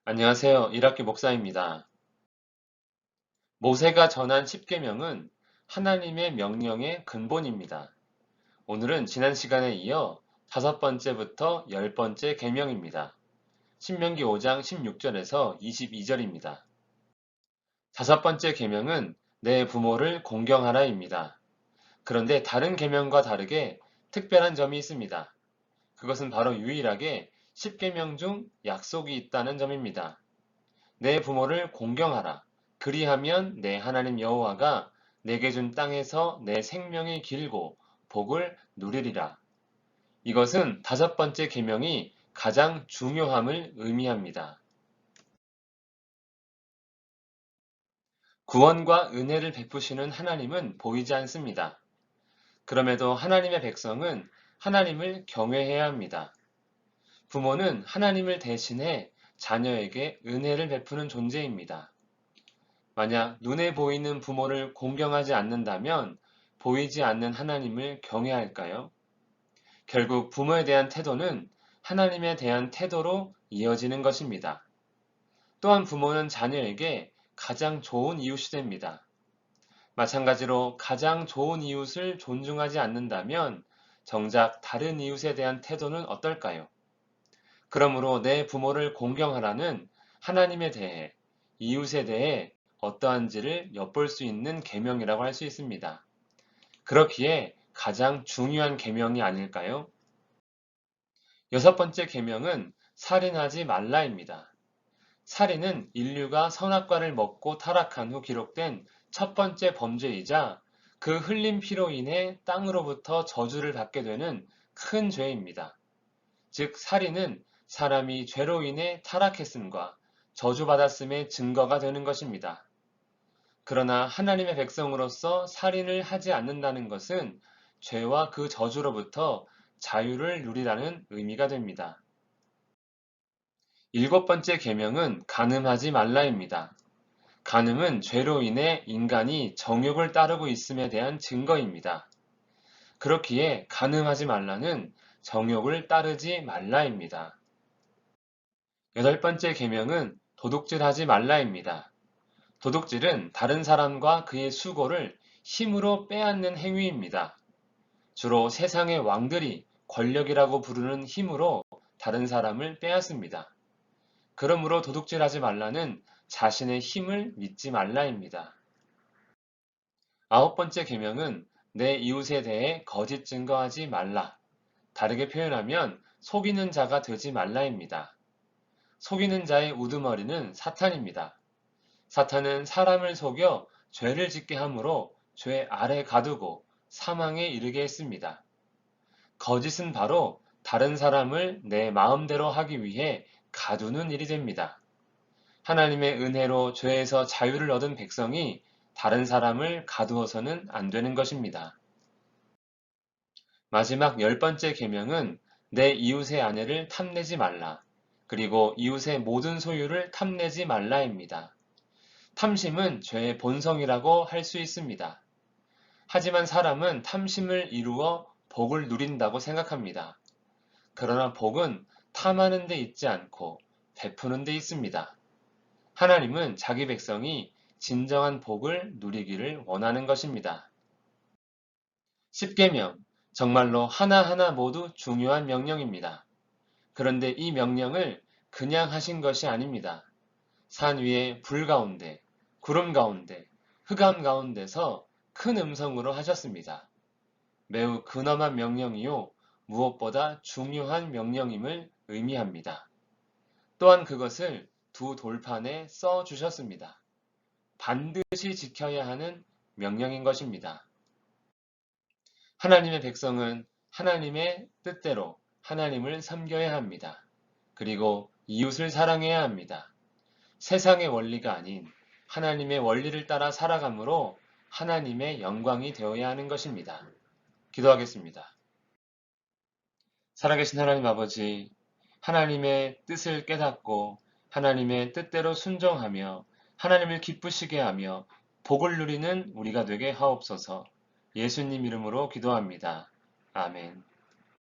안녕하세요. 일학기 목사입니다. 모세가 전한 10계명은 하나님의 명령의 근본입니다. 오늘은 지난 시간에 이어 5번째부터 10번째 계명입니다. 신명기 5장 16절에서 22절입니다. 5번째 계명은 내 부모를 공경하라입니다. 그런데 다른 계명과 다르게 특별한 점이 있습니다. 그것은 바로 유일하게 10계명 중 약속이 있다는 점입니다. 내 부모를 공경하라. 그리하면 내 하나님 여호와가 내게 준 땅에서 내 생명이 길고 복을 누리리라. 이것은 5번째 계명이 가장 중요함을 의미합니다. 구원과 은혜를 베푸시는 하나님은 보이지 않습니다. 그럼에도 하나님의 백성은 하나님을 경외해야 합니다. 부모는 하나님을 대신해 자녀에게 은혜를 베푸는 존재입니다. 만약 눈에 보이는 부모를 공경하지 않는다면 보이지 않는 하나님을 경외할까요? 결국 부모에 대한 태도는 하나님에 대한 태도로 이어지는 것입니다. 또한 부모는 자녀에게 가장 좋은 이웃이 됩니다. 마찬가지로 가장 좋은 이웃을 존중하지 않는다면 정작 다른 이웃에 대한 태도는 어떨까요? 그러므로 내 부모를 공경하라는 하나님에 대해 이웃에 대해 어떠한지를 엿볼 수 있는 계명이라고 할 수 있습니다. 그렇기에 가장 중요한 계명이 아닐까요? 6번째 계명은 살인하지 말라입니다. 살인은 인류가 선악과를 먹고 타락한 후 기록된 첫 번째 범죄이자 그 흘린 피로 인해 땅으로부터 저주를 받게 되는 큰 죄입니다. 즉 살인은 사람이 죄로 인해 타락했음과 저주받았음의 증거가 되는 것입니다. 그러나 하나님의 백성으로서 살인을 하지 않는다는 것은 죄와 그 저주로부터 자유를 누리라는 의미가 됩니다. 7번째 계명은 간음하지 말라입니다. 간음은 죄로 인해 인간이 정욕을 따르고 있음에 대한 증거입니다. 그렇기에 간음하지 말라는 정욕을 따르지 말라입니다. 8번째 계명은 도둑질하지 말라입니다. 도둑질은 다른 사람과 그의 수고를 힘으로 빼앗는 행위입니다. 주로 세상의 왕들이 권력이라고 부르는 힘으로 다른 사람을 빼앗습니다. 그러므로 도둑질하지 말라는 자신의 힘을 믿지 말라입니다. 9번째 계명은 내 이웃에 대해 거짓 증거하지 말라. 다르게 표현하면 속이는 자가 되지 말라입니다. 속이는 자의 우두머리는 사탄입니다. 사탄은 사람을 속여 죄를 짓게 함으로 죄 아래 가두고 사망에 이르게 했습니다. 거짓은 바로 다른 사람을 내 마음대로 하기 위해 가두는 일이 됩니다. 하나님의 은혜로 죄에서 자유를 얻은 백성이 다른 사람을 가두어서는 안 되는 것입니다. 마지막 10번째 계명은 내 이웃의 아내를 탐내지 말라. 그리고 이웃의 모든 소유를 탐내지 말라입니다. 탐심은 죄의 본성이라고 할 수 있습니다. 하지만 사람은 탐심을 이루어 복을 누린다고 생각합니다. 그러나 복은 탐하는 데 있지 않고 베푸는 데 있습니다. 하나님은 자기 백성이 진정한 복을 누리기를 원하는 것입니다. 10계명, 정말로 하나하나 모두 중요한 명령입니다. 그런데 이 명령을 그냥 하신 것이 아닙니다. 산 위에 불 가운데, 구름 가운데, 흑암 가운데서 큰 음성으로 하셨습니다. 매우 근엄한 명령이요, 무엇보다 중요한 명령임을 의미합니다. 또한 그것을 두 돌판에 써 주셨습니다. 반드시 지켜야 하는 명령인 것입니다. 하나님의 백성은 하나님의 뜻대로 하나님을 섬겨야 합니다. 그리고 이웃을 사랑해야 합니다. 세상의 원리가 아닌 하나님의 원리를 따라 살아감으로 하나님의 영광이 되어야 하는 것입니다. 기도하겠습니다. 살아계신 하나님 아버지, 하나님의 뜻을 깨닫고 하나님의 뜻대로 순종하며 하나님을 기쁘시게 하며 복을 누리는 우리가 되게 하옵소서. 예수님 이름으로 기도합니다. 아멘.